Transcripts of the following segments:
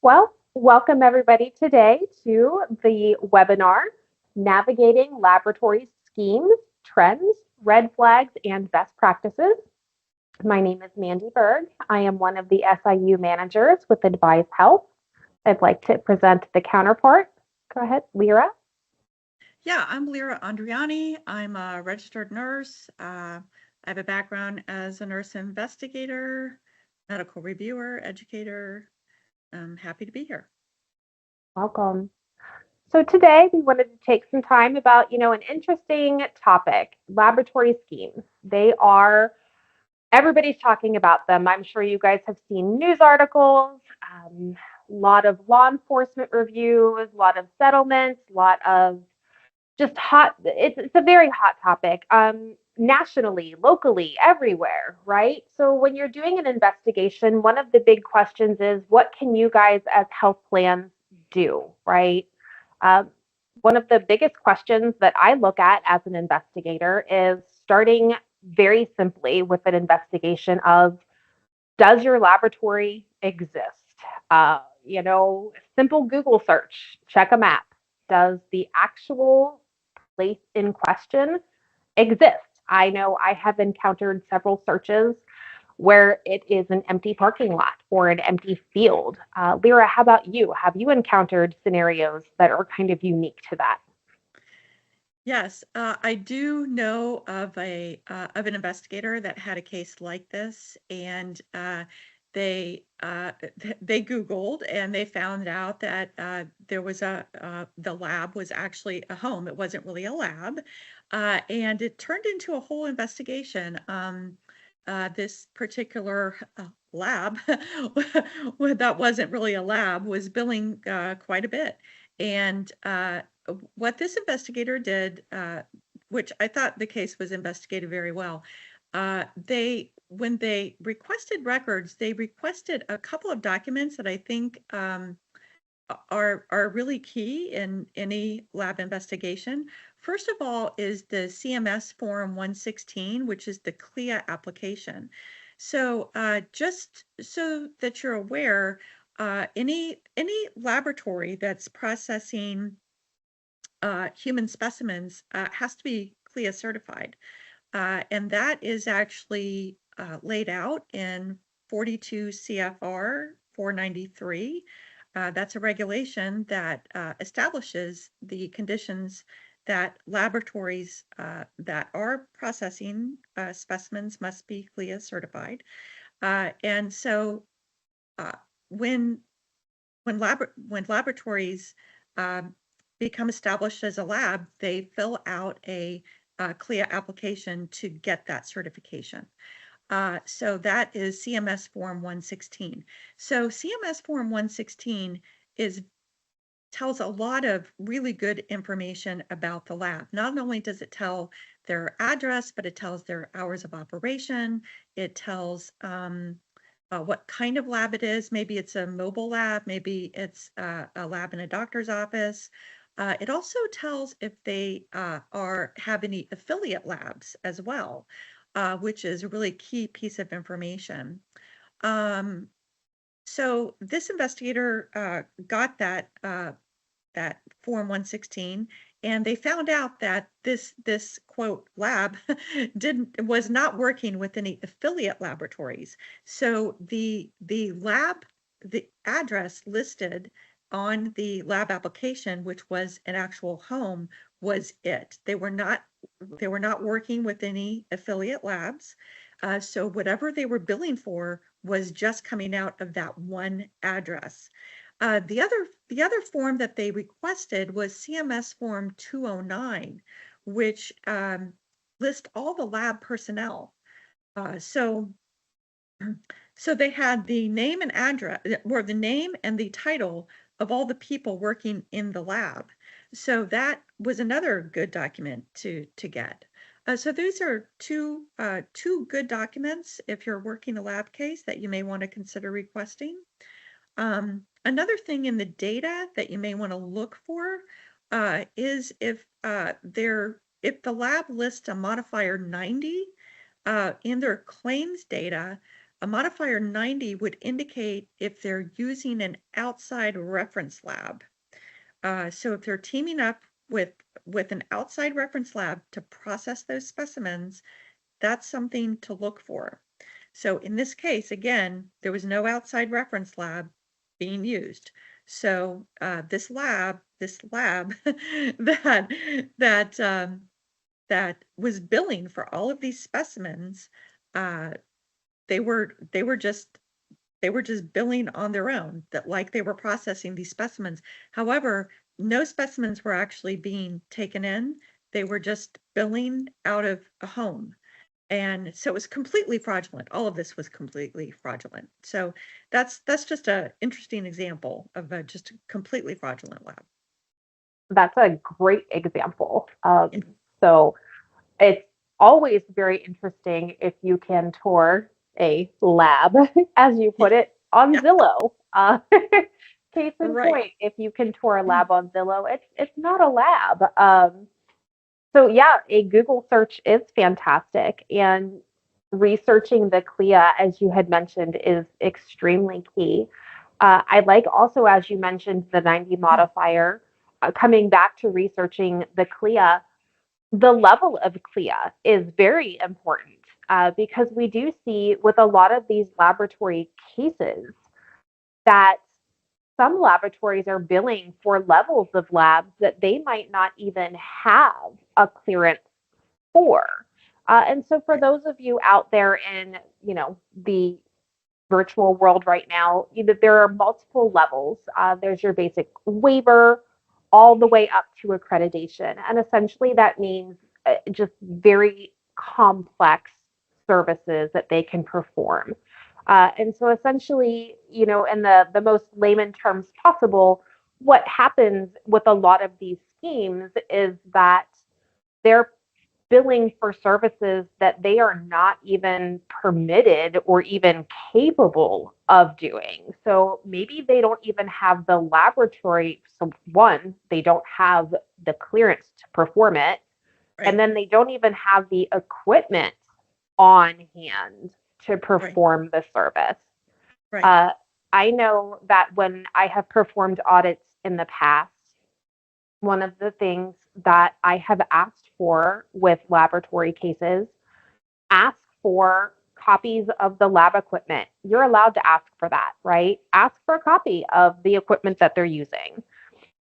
Well, welcome everybody today to the webinar, Navigating Laboratory Schemes, Trends, Red Flags, and Best Practices. My name is Mandi Berg. I am one of the SIU managers with Advise Health. I'd like to present the counterpart. Go ahead, Lera. Yeah, I'm Lera Andriani. I'm a registered nurse. I have a background as a nurse investigator, medical reviewer, educator. I'm happy to be here. Welcome. So today we wanted to take some time about, an interesting topic, laboratory schemes. They are everybody's talking about them. I'm sure you guys have seen news articles, a lot of law enforcement reviews, a lot of settlements, a lot of just hot. It's a very hot topic, nationally, locally, everywhere, right? So when you're doing an investigation, one of the big questions is what can you guys as health plans do, right? Um, One of the biggest questions that I look at as an investigator is starting very simply with an investigation of does your laboratory exist? Simple Google search, check a map. Does the actual place in question exist? I know I have encountered several searches where it is an empty parking lot or an empty field. Lyra, how about you? Have you encountered scenarios that are kind of unique to that? Yes, I do know of an investigator that had a case like this, and they Googled and they found out that there was the lab was actually a home. It wasn't really a lab, and it turned into a whole investigation. This particular lab that wasn't really a lab was billing quite a bit, and what this investigator did, which I thought the case was investigated very well, when they requested records, they requested a couple of documents that I think are really key in any lab investigation. First of all is the CMS Form 116, which is the CLIA application. So just so that you're aware, any laboratory that's processing human specimens has to be CLIA certified. And that is actually laid out in 42 CFR 493. That's a regulation that establishes the conditions that laboratories that are processing specimens must be CLIA certified. And so uh, when when laboratories um, become established as a lab, they fill out a CLIA application to get that certification. So that is CMS Form 116. So CMS Form 116 is tells a lot of really good information about the lab. Not only does it tell their address, but it tells their hours of operation. It tells what kind of lab it is. Maybe it's a mobile lab, maybe it's a lab in a doctor's office. It also tells if they have any affiliate labs as well, which is a really key piece of information. Um, so this investigator got that Form 116, and they found out that this quote lab was not working with any affiliate laboratories. So the address listed on the lab application, which was an actual home, was it. They were not working with any affiliate labs. So whatever they were billing for was just coming out of that one address. The other form that they requested was CMS Form 209, which lists all the lab personnel. So so they had the name and address, or the name and the title of all the people working in the lab. So that was another good document to get. So these are two good documents if you're working a lab case that you may want to consider requesting. Another thing in the data that you may want to look for is if the lab lists a modifier 90 in their claims data, A modifier 90 would indicate if they're using an outside reference lab. So if they're teaming up with an outside reference lab to process those specimens, that's something to look for. So in this case, again, there was no outside reference lab being used. So this lab that that was billing for all of these specimens, uh, they were just billing on their own, that like they were processing these specimens. However, no specimens were actually being taken in. They were just billing out of a home. And so it was completely fraudulent. All of this was completely fraudulent. So that's just a interesting example of a just completely fraudulent lab. That's a great example. Yeah. So it's always very interesting if you can tour a lab, as you put it, on Yeah, Zillow. Case in right. point, if you can tour a Mm, lab on Zillow, it's not a lab. So yeah, a Google search is fantastic, and researching the CLIA, as you had mentioned, is extremely key. I like also, as you mentioned, the 90 mm, modifier. Coming back to researching the CLIA, the level of CLIA is very important because we do see with a lot of these laboratory cases that some laboratories are billing for levels of labs that they might not even have a clearance for. And so for right, those of you out there in, the virtual world right now, there are multiple levels. There's your basic waiver all the way up to accreditation. And essentially that means just very complex services that they can perform. And so essentially, in the most layman terms possible, what happens with a lot of these schemes is that they're billing for services that they are not even permitted or even capable of doing. So maybe they don't even have the laboratory. So, one, they don't have the clearance to perform it. And right, then they don't even have the equipment on hand to right, perform the service. right. Uh, I know that when I have performed audits in the past, one of the things that I have asked for with laboratory cases, ask for copies of the lab equipment. You're allowed to ask for that, right? Ask for a copy of the equipment that they're using.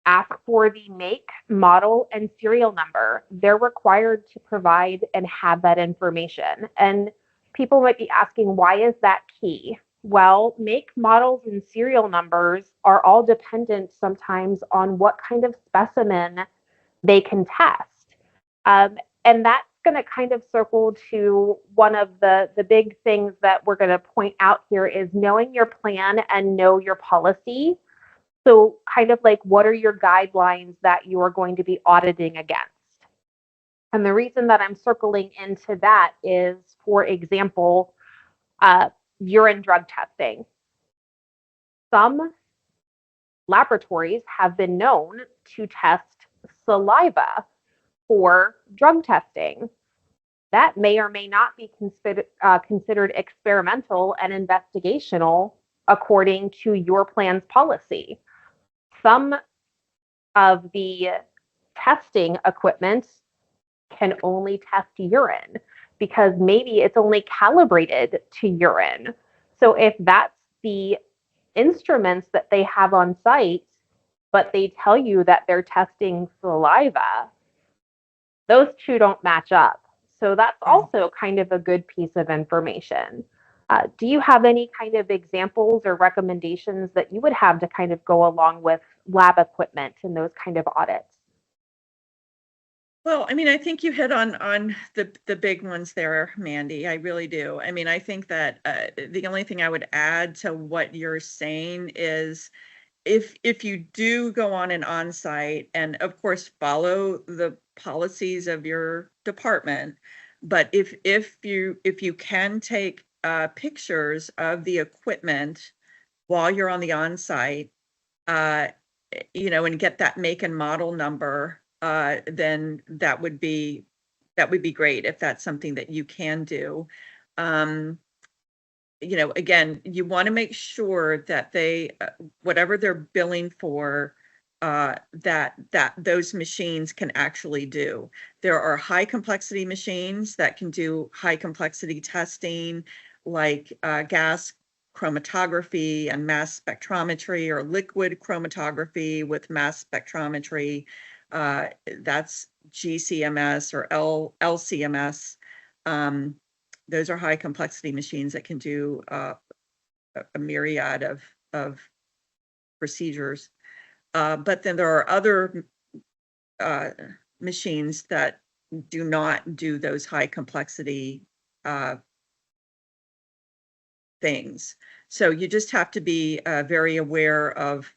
Ask for the make, model, and serial number. They're required to provide and have that information. And people might be asking, why is that key? Well, make, models, and serial numbers are all dependent sometimes on what kind of specimen they can test. And that's going to kind of circle to one of the big things that we're going to point out here is knowing your plan and know your policy. So, kind of like, what are your guidelines that you are going to be auditing against? And the reason that I'm circling into that is, for example, uh, urine drug testing. Some laboratories have been known to test saliva for drug testing. That may or may not be considered experimental and investigational according to your plan's policy. Some of the testing equipment can only test urine because maybe it's only calibrated to urine. So if that's the instruments that they have on site, but they tell you that they're testing saliva, those two don't match up. So that's Wow. also kind of a good piece of information. Do you have any kind of examples or recommendations that you would have to kind of go along with lab equipment and those kind of audits? Well, I mean, I think you hit on the big ones there, Mandy. I really do. I mean, I think that the only thing I would add to what you're saying is if you do go on an on-site and of course follow the policies of your department, but if you can take pictures of the equipment while you're on the on-site, uh, and get that make and model number, then that would be great if that's something that you can do. Um, again, you want to make sure that they, whatever they're billing for, that those machines can actually do. There are high complexity machines that can do high complexity testing, like gas chromatography and mass spectrometry, or liquid chromatography with mass spectrometry. That's GCMS or LCMS. Those are high complexity machines that can do a myriad of procedures. But then there are other machines that do not do those high complexity things. So you just have to be very aware of,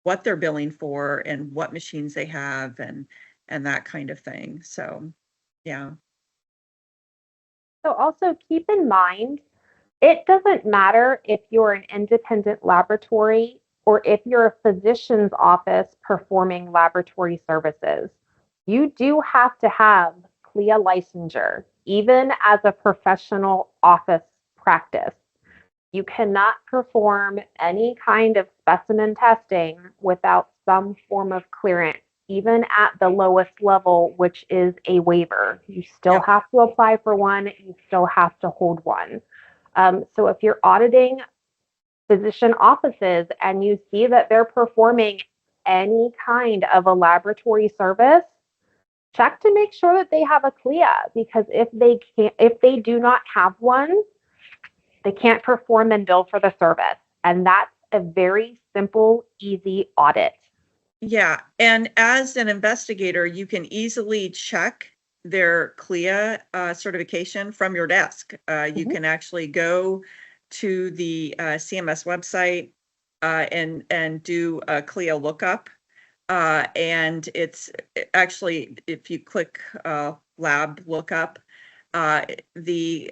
what they're billing for and what machines they have and that kind of thing. So, yeah. So also keep in mind, it doesn't matter if you're an independent laboratory or if you're a physician's office performing laboratory services. You do have to have CLIA licensure, even as a professional office practice. You cannot perform any kind of specimen testing without some form of clearance, even at the lowest level, which is a waiver. You still Yep. have to apply for one, you still have to hold one. So if you're auditing physician offices and you see that they're performing any kind of a laboratory service, check to make sure that they have a CLIA, because if they do not have one, they can't perform and bill for the service. And that's a very simple, easy audit. Yeah, and as an investigator, you can easily check their CLIA certification from your desk. You Mhm. can actually go to the CMS website and do a CLIA lookup. And it's actually, if you click lab lookup, the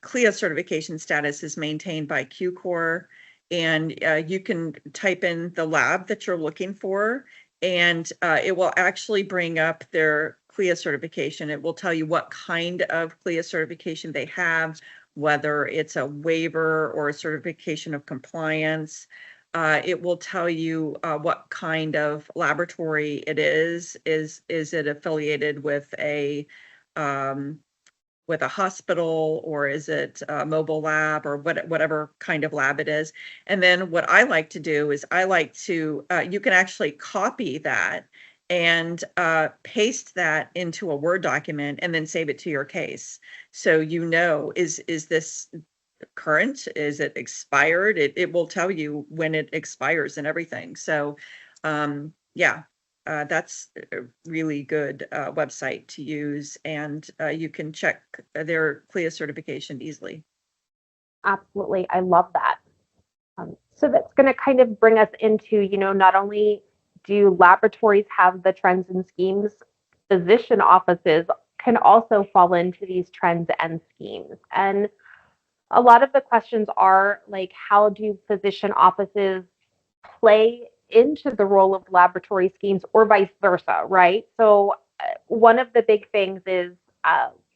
CLIA certification status is maintained by QCore, and you can type in the lab that you're looking for, and it will actually bring up their CLIA certification. It will tell you what kind of CLIA certification they have, whether it's a waiver or a certification of compliance. It will tell you what kind of laboratory it is. Is it affiliated um, with a hospital, or is it a mobile lab, or whatever kind of lab it is? And then what I like to do is you can actually copy that and paste that into a Word document and then save it to your case. So is this current? Is it expired? It will tell you when it expires and everything. So, yeah, that's a really good website to use, and you can check their CLIA certification easily. Absolutely. I love that. So that's going to kind of bring us into, not only do laboratories have the trends and schemes, physician offices can also fall into these trends and schemes. And a lot of the questions are like, how do physician offices play into the role of laboratory schemes or vice versa, right? So, one of the big things is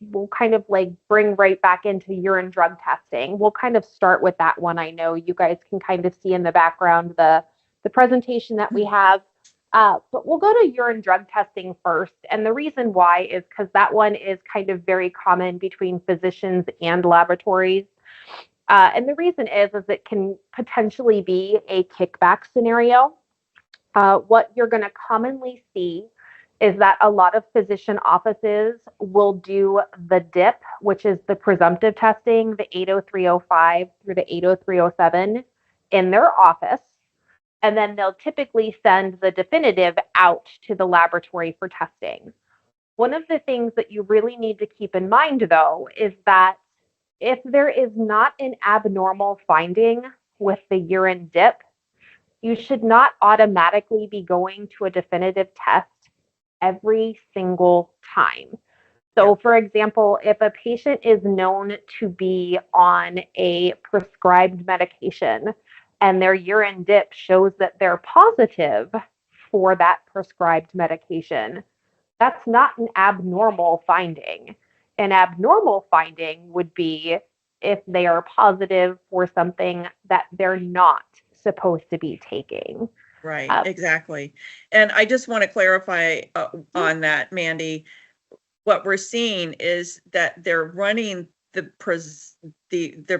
we'll kind of like bring right back into urine drug testing. We'll kind of start with that one. I know you guys can kind of see in the background the presentation that we have. But we'll go to urine drug testing first. And the reason why is because that one is kind of very common between physicians and laboratories. And the reason is it can potentially be a kickback scenario. What you're going to commonly see is that a lot of physician offices will do the DIP, which is the presumptive testing, the 80305 through the 80307 in their office. And then they'll typically send the definitive out to the laboratory for testing. One of the things that you really need to keep in mind, though, is that if there is not an abnormal finding with the urine dip, you should not automatically be going to a definitive test every single time. Yeah. So, for example, if a patient is known to be on a prescribed medication and their urine dip shows that they're positive for that prescribed medication, that's not an abnormal finding. An abnormal finding would be if they are positive for something that they're not supposed to be taking. Right, Uh, exactly. And I just want to clarify yeah, on that, Mandy. What we're seeing is that they're running the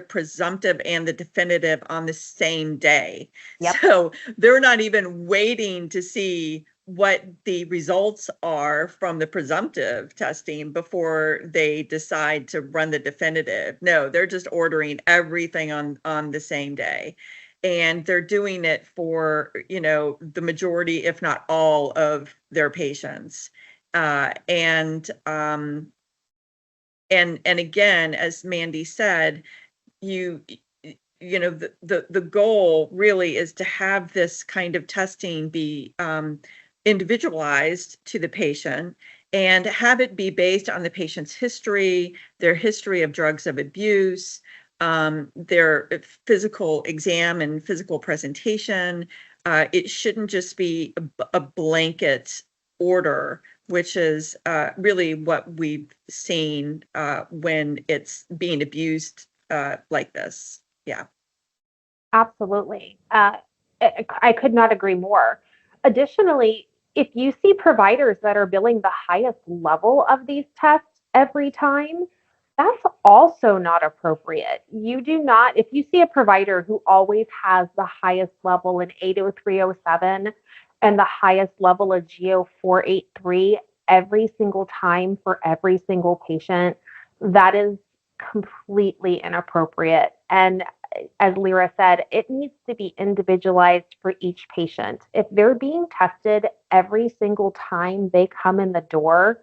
presumptive and the definitive on the same day. yep, So they're not even waiting to see what the results are from the presumptive testing before they decide to run the definitive. No, they're just ordering everything on the same day. And they're doing it for, the majority, if not all, of their patients. And again, as Mandy said, you the goal really is to have this kind of testing be individualized to the patient and have it be based on the patient's history, their history of drugs of abuse, their physical exam and physical presentation. It shouldn't just be a blanket order, which is really what we've seen when it's being abused like this. Yeah. absolutely. I could not agree more. Additionally, if you see providers that are billing the highest level of these tests every time, that's also not appropriate. You do not, if you see a provider who always has the highest level in 80307 and the highest level of GO 483 every single time for every single patient, that is completely inappropriate. And as Lera said, it needs to be individualized for each patient. If they're being tested every single time they come in the door,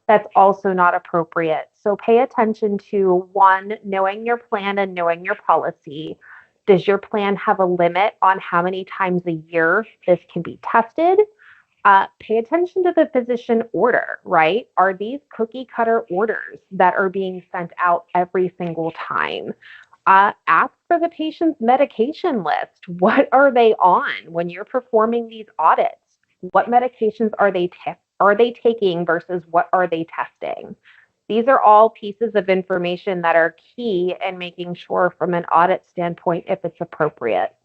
that's also not appropriate. So pay attention to one, knowing your plan and knowing your policy. Does your plan have a limit on how many times a year this can be tested? Pay attention to the physician order, right? Are these cookie cutter orders that are being sent out every single time? Ask for the patient's medication list. What are they on when you're performing these audits? What medications are they taking versus what are they testing? These are all pieces of information that are key in making sure from an audit standpoint if it's appropriate.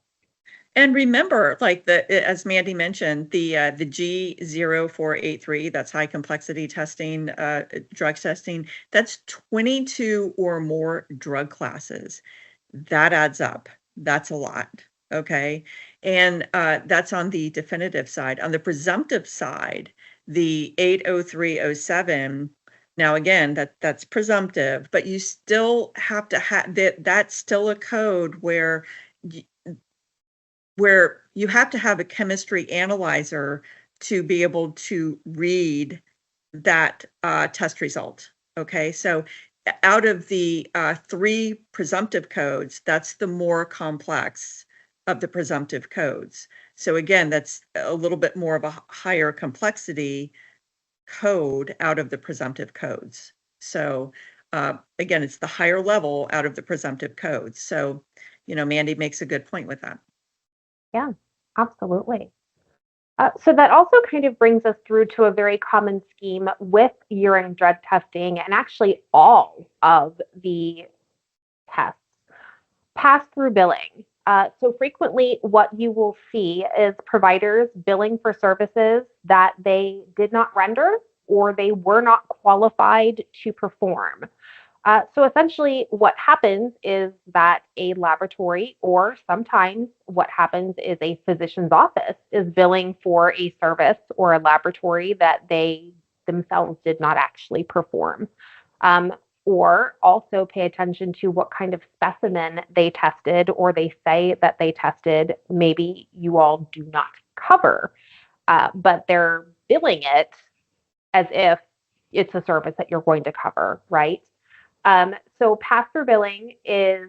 And remember, like as Mandy mentioned, the G0483, that's high complexity testing, drug testing, that's 22 or more drug classes. That adds up. That's a lot. Okay. And that's on the definitive side. On the presumptive side, the 80307, now again, that's presumptive, but you still have to have that's still a code where you have to have a chemistry analyzer to be able to read that test result. Okay, so out of the three presumptive codes, that's the more complex of the presumptive codes. So again, that's a little bit more of a higher complexity code out of the presumptive codes. So again, it's the higher level out of the presumptive codes. So, Mandy makes a good point with that. Yeah, absolutely. So that also kind of brings us through to a very common scheme with urine drug testing and actually all of the tests. Pass through billing. So frequently, what you will see is providers billing for services that they did not render or they were not qualified to perform. So essentially, what happens is that a laboratory, or sometimes what happens is a physician's office, is billing for a service or a laboratory that they themselves did not actually perform. Um, or also pay attention to what kind of specimen they tested or they say that they tested. Maybe you all do not cover, but they're billing it as if it's a service that you're going to cover, right? So pass-through billing is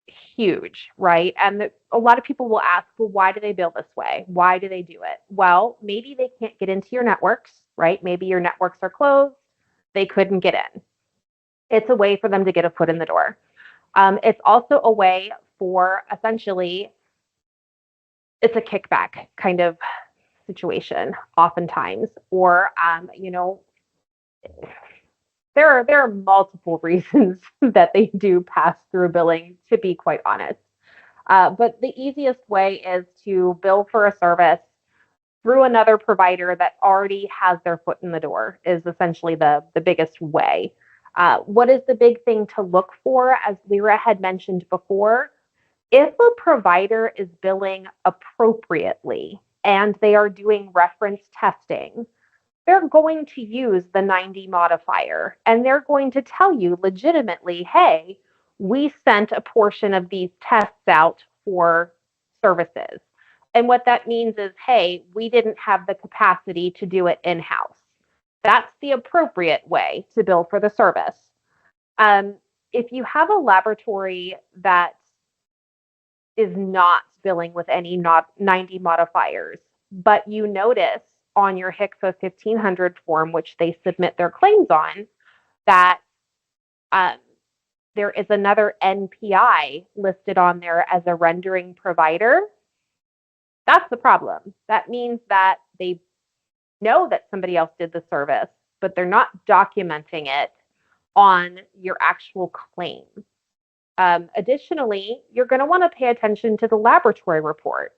huge, right? And a lot of people will ask, well, why do they bill this way? Why do they do it? Well, maybe they can't get into your networks, right? Maybe your networks are closed. They couldn't get in. It's a way for them to get a foot in the door. It's also a way for essentially, it's a kickback kind of situation, oftentimes, or There are multiple reasons that they do pass through billing, to be quite honest. But the easiest way is to bill for a service through another provider that already has their foot in the door, is essentially the biggest way. What is the big thing to look for? As Lera had mentioned before, if a provider is billing appropriately and they are doing reference testing, they're going to use the 90 modifier and they're going to tell you legitimately, hey, we sent a portion of these tests out for services. And what that means is, hey, we didn't have the capacity to do it in house. That's the appropriate way to bill for the service. Um, if you have a laboratory that is not billing with any not 90 modifiers, but you notice on your HCFA 1500 form, which they submit their claims on, that um, there is another NPI listed on there as a rendering provider, that's the problem. That means that they know that somebody else did the service, but they're not documenting it on your actual claim. Additionally, you're going to want to pay attention to the laboratory report.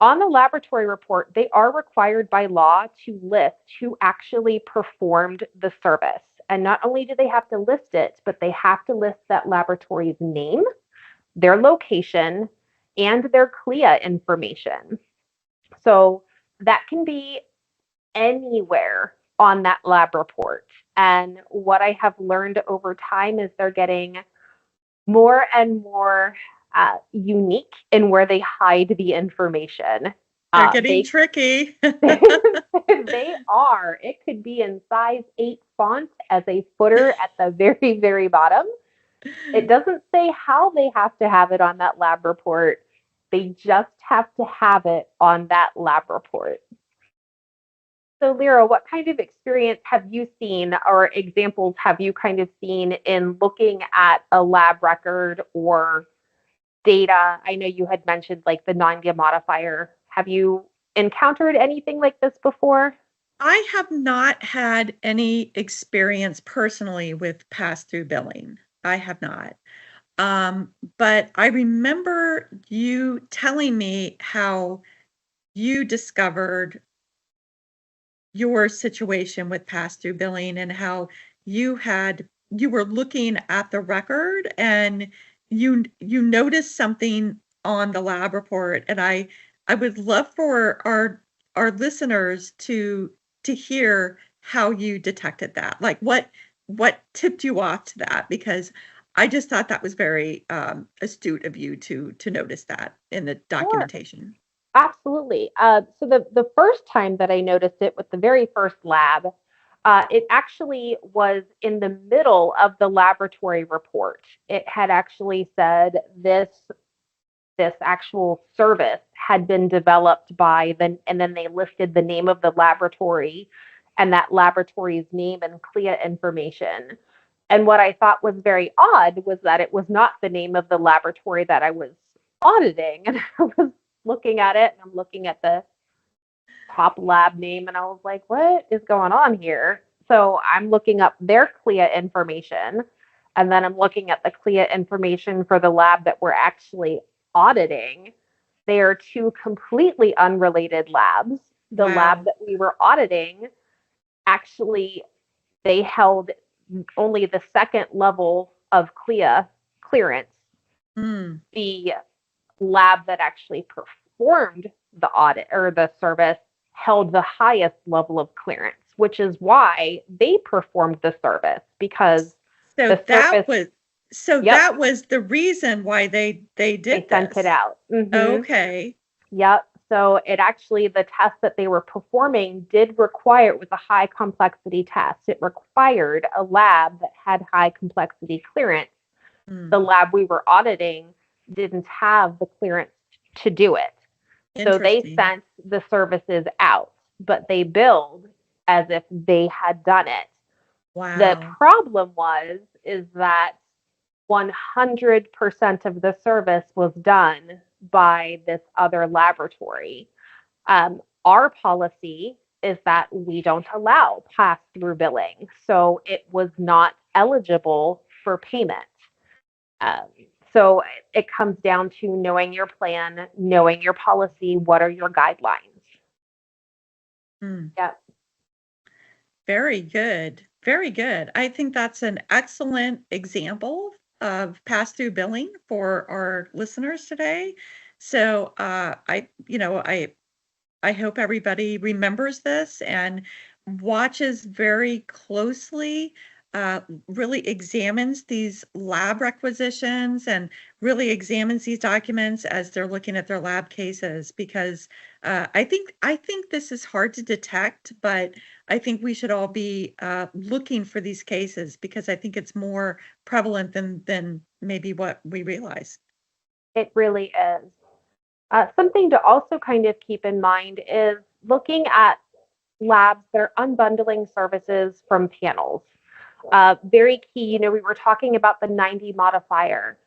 On the laboratory report, they are required by law to list who actually performed the service. And not only do they have to list it, but they have to list that laboratory's name, their location, and their CLIA information. So that can be anywhere on that lab report. And what I have learned over time is they're getting more and more unique in where they hide the information. They're getting tricky. They are. It could be in size 8 font as a footer at the very, very bottom. It doesn't say how they have to have it on that lab report. They just have to have it on that lab report. So, Lera, what kind of experience have you seen or examples have you kind of seen in looking at a lab record or data? I know you had mentioned like the non-GIA modifier. Have you encountered anything like this before? I have not had any experience personally with pass-through billing. I have not. But I remember you telling me how you discovered your situation with pass-through billing and how you were looking at the record and you noticed something on the lab report, and I would love for our listeners to hear how you detected that. Like what tipped you off to that? Because I just thought that was very astute of you to notice that in the Sure. documentation. Absolutely. So the first time that I noticed it with the very first lab, it actually was in the middle of the laboratory report. It had actually said this actual service had been developed by the, and then they listed the name of the laboratory and that laboratory's name and CLIA information. And what I thought was very odd was that it was not the name of the laboratory that I was auditing. And I was looking at it and I'm looking at the top lab name and I was like, what is going on here? So I'm looking up their CLIA information and then I'm looking at the CLIA information for the lab that we're actually auditing. They are two completely unrelated labs. The lab Wow. that we were auditing, actually, they held only the second level of CLIA clearance. Mm. The lab that actually performed the audit or the service held the highest level of clearance, which is why they performed the service because So the that service, was so yep, that was the reason why they they did sent it this. out. Okay. Yep. So it actually, the test that they were performing did require, it was a high complexity test. It required a lab that had high complexity clearance. Mm, The lab we were auditing didn't have the clearance to do it. So they interesting. sent the services out, but they billed as if they had done it. The Wow. problem is that 100% of the service was done by this other laboratory. Our policy is that we don't allow pass-through billing. So it was not eligible for payment. Um, so it comes down to knowing your plan, knowing your policy, what are your guidelines. Mm. Yeah. Very good. Very good. I think that's an excellent example of pass-through billing for our listeners today. So I hope everybody remembers this and watches very closely, really examines these lab requisitions and really examines these documents as they're looking at their lab cases because I think this is hard to detect, but I think we should all be looking for these cases because I think it's more prevalent than maybe what we realize. It really is. Something to also kind of keep in mind is looking at labs that are unbundling services from panels. Very key, we were talking about the 90 modifier.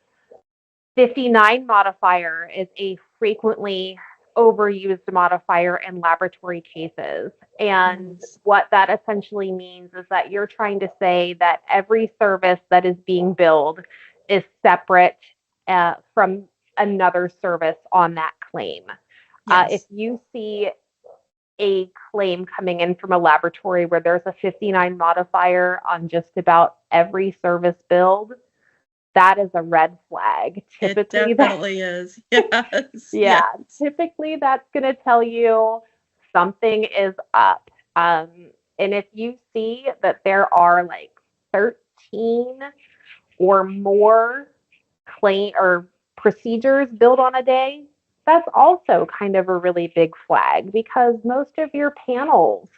59 modifier is a frequently overused modifier in laboratory cases. And Yes. what that essentially means is that you're trying to say that every service that is being billed is separate from another service on that claim. If Yes. you see a claim coming in from a laboratory where there's a 59 modifier on just about every service billed, that is a red flag. It Typically, that definitely is. Yes. yeah, Yes. typically that's going to tell you something is up. And if you see that there are like 13 or more claim or procedures billed on a day, that's also kind of a really big flag because most of your panels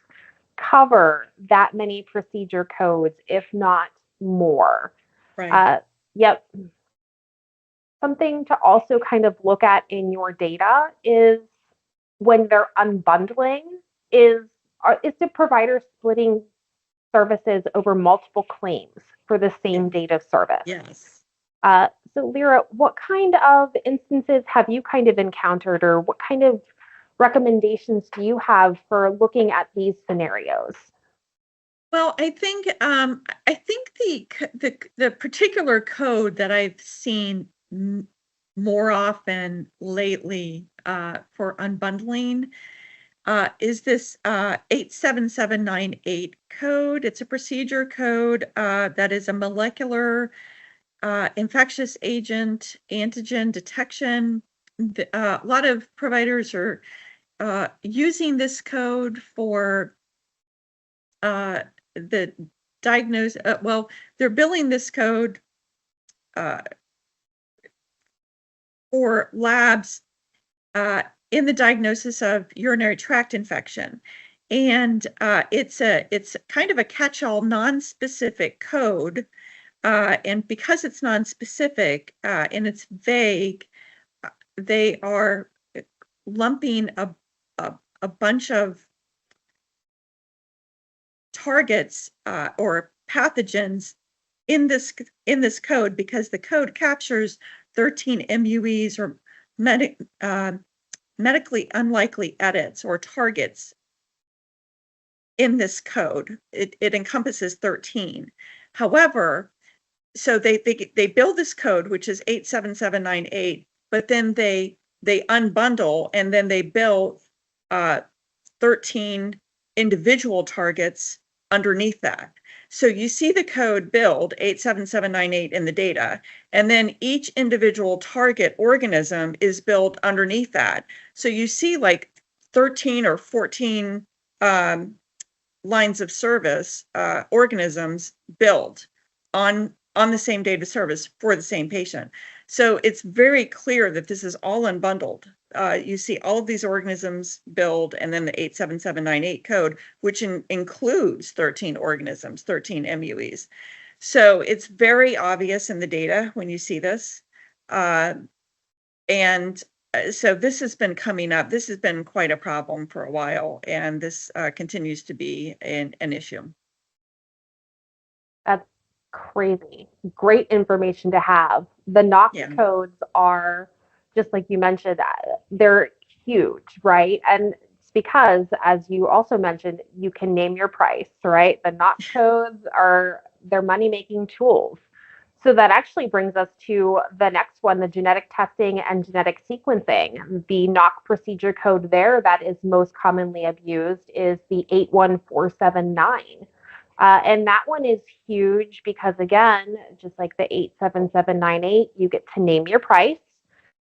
cover that many procedure codes, if not more. Right. Uh, yep, something to also kind of look at in your data is when they're unbundling is the provider splitting services over multiple claims for the Yeah. same date of service. Yes. So Lera, what kind of instances have you kind of encountered or what kind of recommendations do you have for looking at these scenarios? Well, I think the particular code that I've seen more often lately for unbundling is this 87798 code. It's a procedure code that is a molecular infectious agent antigen detection. A lot of providers are using this code for the diagnose. Well, they're billing this code uh, for labs in the diagnosis of urinary tract infection. And it's kind of a catch-all non-specific code. And because it's non-specific and it's vague, they are lumping a bunch of targets or pathogens in this code because the code captures 13 MUEs or medically unlikely edits or targets in this code. It encompasses 13. However, so they build this code, which is 87798, but then they unbundle and then they bill 13 individual targets underneath that. So you see the code build 87798 in the data, and then each individual target organism is built underneath that. So you see like 13 or 14 lines of service organisms build on the same date of service for the same patient. So it's very clear that this is all unbundled. You see all of these organisms build and then the 87798 code, which includes 13 organisms, 13 MUEs. So it's very obvious in the data when you see this. And so this has been coming up. This has been quite a problem for a while, and this continues to be an issue. That's crazy. Great information to have. The Knox Yeah. codes are, just like you mentioned, they're huge, right? And because, as you also mentioned, you can name your price, right? The NOC codes are their money making tools. So that actually brings us to the next one, the genetic testing and genetic sequencing. The NOC procedure code there that is most commonly abused is the 81479. And that one is huge because, again, just like the 87798, you get to name your price.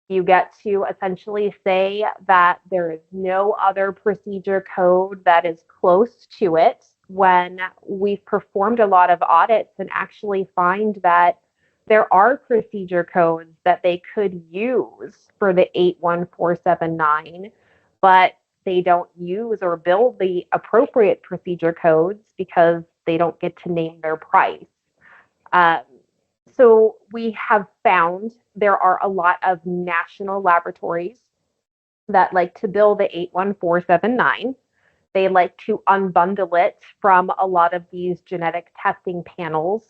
You get to essentially say that there is no other procedure code that is close to it when we've performed a lot of audits and actually find that there are procedure codes that they could use for the 81479, but they don't use or build the appropriate procedure codes because they don't get to name their price. Um, so we have found there are a lot of national laboratories that like to bill the 81479. They like to unbundle it from a lot of these genetic testing panels.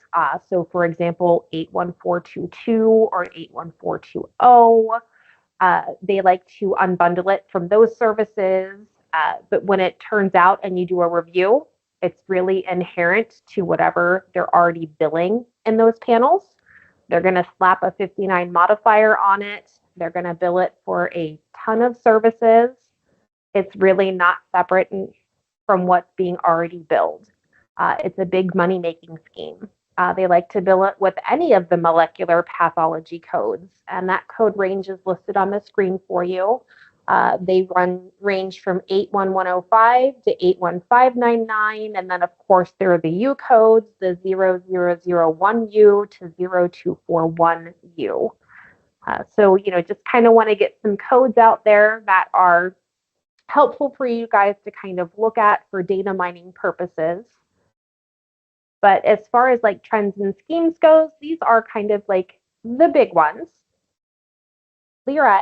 So, for example, 81422 or 81420. They like to unbundle it from those services. But when it turns out and you do a review, it's really inherent to whatever they're already billing in those panels. They're going to slap a 59 modifier on it. They're going to bill it for a ton of services. It's really not separate from what's being already billed. It's a big money making scheme. They like to bill it with any of the molecular pathology codes, and that code range is listed on the screen for you. They range from 81105 to 81599, and then of course there are the U codes, the 0001U to 0241U. So, just kind of want to get some codes out there that are helpful for you guys to kind of look at for data mining purposes. But as far as like trends and schemes goes, these are kind of like the big ones. Lera,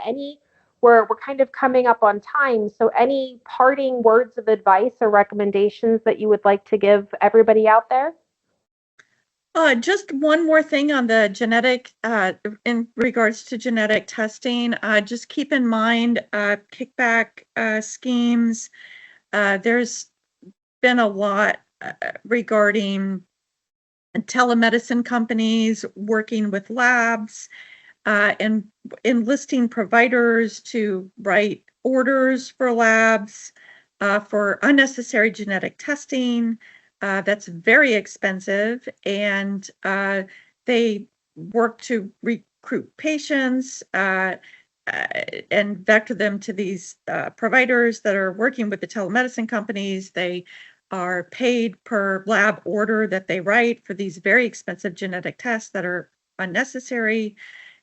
we're kind of coming up on time, so any parting words of advice or recommendations that you would like to give everybody out there? Just one more thing on the genetic, in regards to genetic testing. Just keep in mind kickback schemes. There's been a lot regarding telemedicine companies working with labs and enlisting providers to write orders for labs for unnecessary genetic testing. That's very expensive, and they work to recruit patients and vector them to these providers that are working with the telemedicine companies. They are paid per lab order that they write for these very expensive genetic tests that are unnecessary.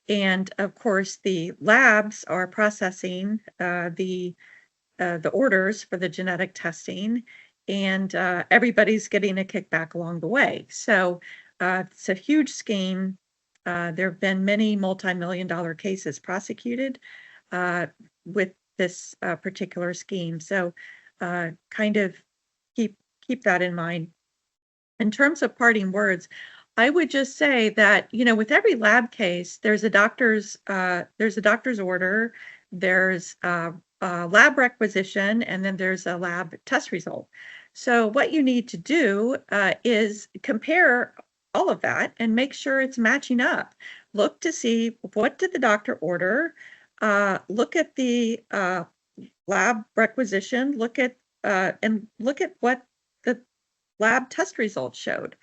And of course, the labs are processing the orders for the genetic testing, and everybody's getting a kickback along the way. So it's a huge scheme. There have been many multi-million-dollar cases prosecuted with this particular scheme. So kind of keep that in mind. In terms of parting words, I would just say that, with every lab case, there's a doctor's order, there's a lab requisition, and then there's a lab test result. So what you need to do is compare all of that and make sure it's matching up. Look to see, what did the doctor order? Look at the lab requisition, look at what the lab test results showed.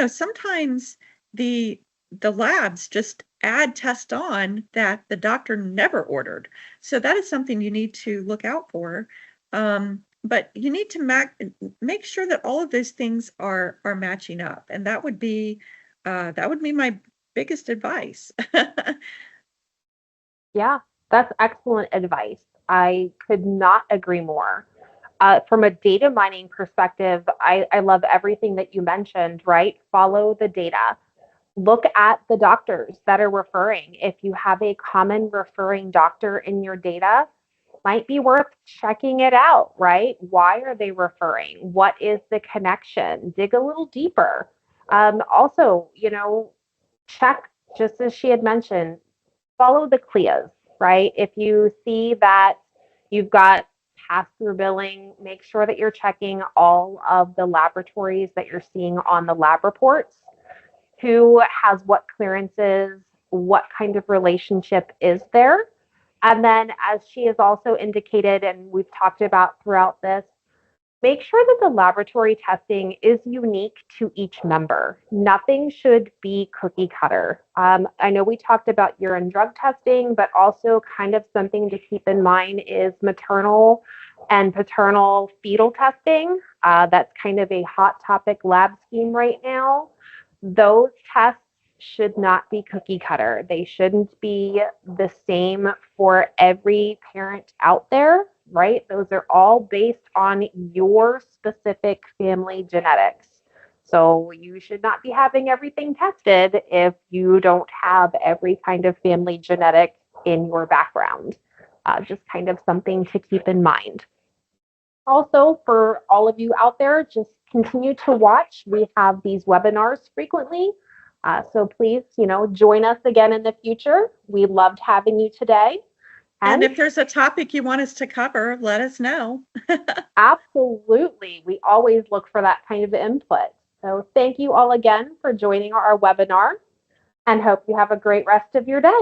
Sometimes the labs just add tests on that the doctor never ordered. So that is something you need to look out for. But you need to make sure that all of those things are matching up, and that would be my biggest advice. Yeah, that's excellent advice. I could not agree more. From a data mining perspective, I love everything that you mentioned, right? Follow the data. Look at the doctors that are referring. If you have a common referring doctor in your data, might be worth checking it out, right? Why are they referring? What is the connection? Dig a little deeper. Also, check, just as she had mentioned, follow the CLIAs, right? If you see that you've got pass-through billing. Make sure that you're checking all of the laboratories that you're seeing on the lab reports. Who has what clearances, what kind of relationship is there. And then, as she has also indicated, and we've talked about throughout this, make sure that the laboratory testing is unique to each member. Nothing should be cookie cutter. I know we talked about urine drug testing, but also kind of something to keep in mind is maternal and paternal fetal testing. That's kind of a hot topic lab scheme right now. Those tests should not be cookie cutter. They shouldn't be the same for every parent out there, right? Those are all based on your specific family genetics. So you should not be having everything tested if you don't have every kind of family genetic in your background. Just kind of something to keep in mind. Also, for all of you out there, just continue to watch. We have these webinars frequently. So please, join us again in the future. We loved having you today. And And if there's a topic you want us to cover, let us know. absolutely, we always look for that kind of input. So thank you all again for joining our webinar and hope you have a great rest of your day.